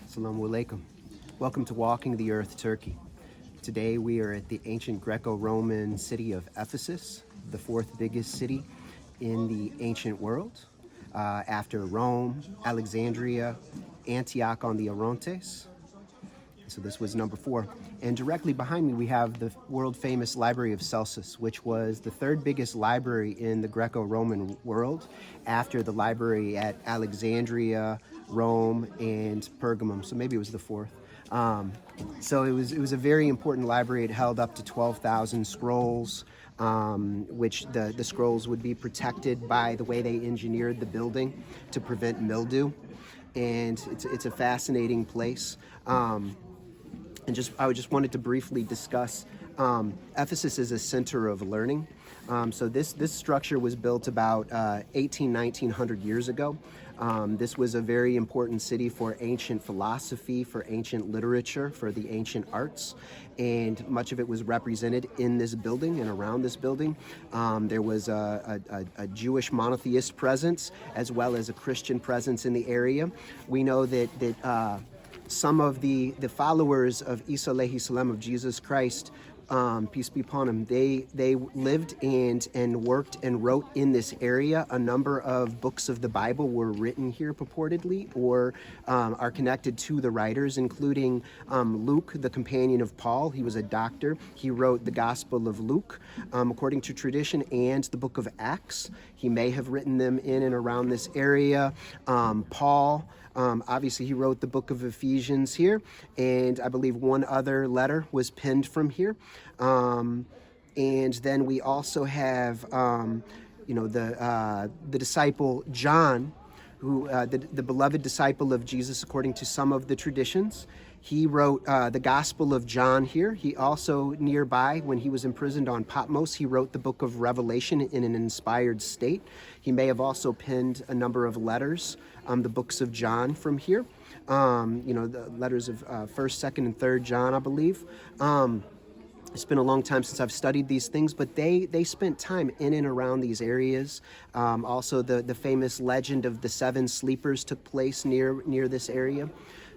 Assalamu alaikum. Welcome to Walking the Earth, Turkey. Today we are at the ancient Greco-Roman city of Ephesus, the fourth biggest city in the ancient world, after Rome, Alexandria, Antioch on the Orontes. So this was number 4. And directly behind me we have the world-famous Library of Celsus, which was the third biggest library in the Greco-Roman world after the library at Alexandria, Rome, and Pergamum. So maybe it was the 4th. So it was a very important library. It held up to 12,000 scrolls, which the scrolls would be protected by the way they engineered the building to prevent mildew. And it's a fascinating place. I just wanted to briefly discuss Ephesus is a center of learning. So this structure was built about 1900 years ago. This was a very important city for ancient philosophy, for ancient literature, for the ancient arts, and much of it was represented in this building and around this building. There was a Jewish monotheist presence as well as a Christian presence in the area. We know that some of the followers of Isa alayhi salam, of Jesus Christ, peace be upon him, they lived and worked and wrote in this area. A number of books of the Bible were written here purportedly, or are connected to the writers, including Luke, the companion of Paul. He was a doctor. He wrote the Gospel of Luke, according to tradition, and the book of Acts. He may have written them in and around this area. Paul, obviously he wrote the book of Ephesians here, and I believe one other letter was penned from here. And then we also have, the disciple John, who the beloved disciple of Jesus according to some of the traditions. He wrote the Gospel of John here. He also, nearby, when he was imprisoned on Patmos, he wrote the book of Revelation in an inspired state. He may have also penned a number of letters, the books of John from here. The letters of 1st, 2nd, and 3rd John, I believe. It's been a long time since I've studied these things, but they spent time in and around these areas. Also, the famous legend of the 7 sleepers took place near this area.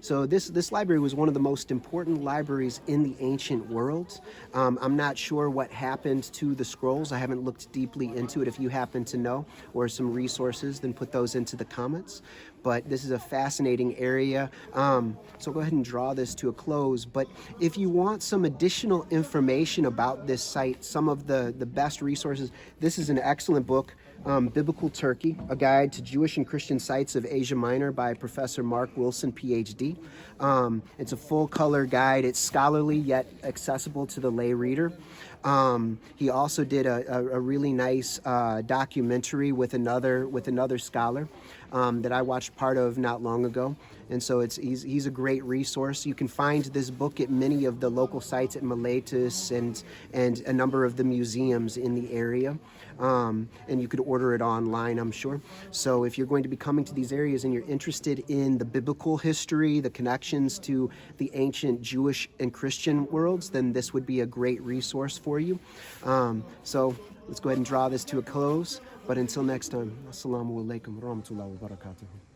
So this library was one of the most important libraries in the ancient world. I'm not sure what happened to the scrolls. I haven't looked deeply into it. If you happen to know or some resources, then put those into the comments. But this is a fascinating area. So go ahead and draw this to a close. But if you want some additional information about this site, some of the best resources, this is an excellent book, Biblical Turkey, A Guide to Jewish and Christian Sites of Asia Minor by Professor Mark Wilson, PhD. It's a full-color guide. It's scholarly yet accessible to the lay reader. He also did a really nice documentary with another scholar that I watched part of not long ago. And so he's a great resource. You can find this book at many of the local sites at Miletus and a number of the museums in the area. And you could order it online, I'm sure. So if you're going to be coming to these areas and you're interested in the biblical history, the connections to the ancient Jewish and Christian worlds, then this would be a great resource for you. So let's go ahead and draw this to a close. But until next time, assalamu alaikum wa rahmatullahi wa barakatuh.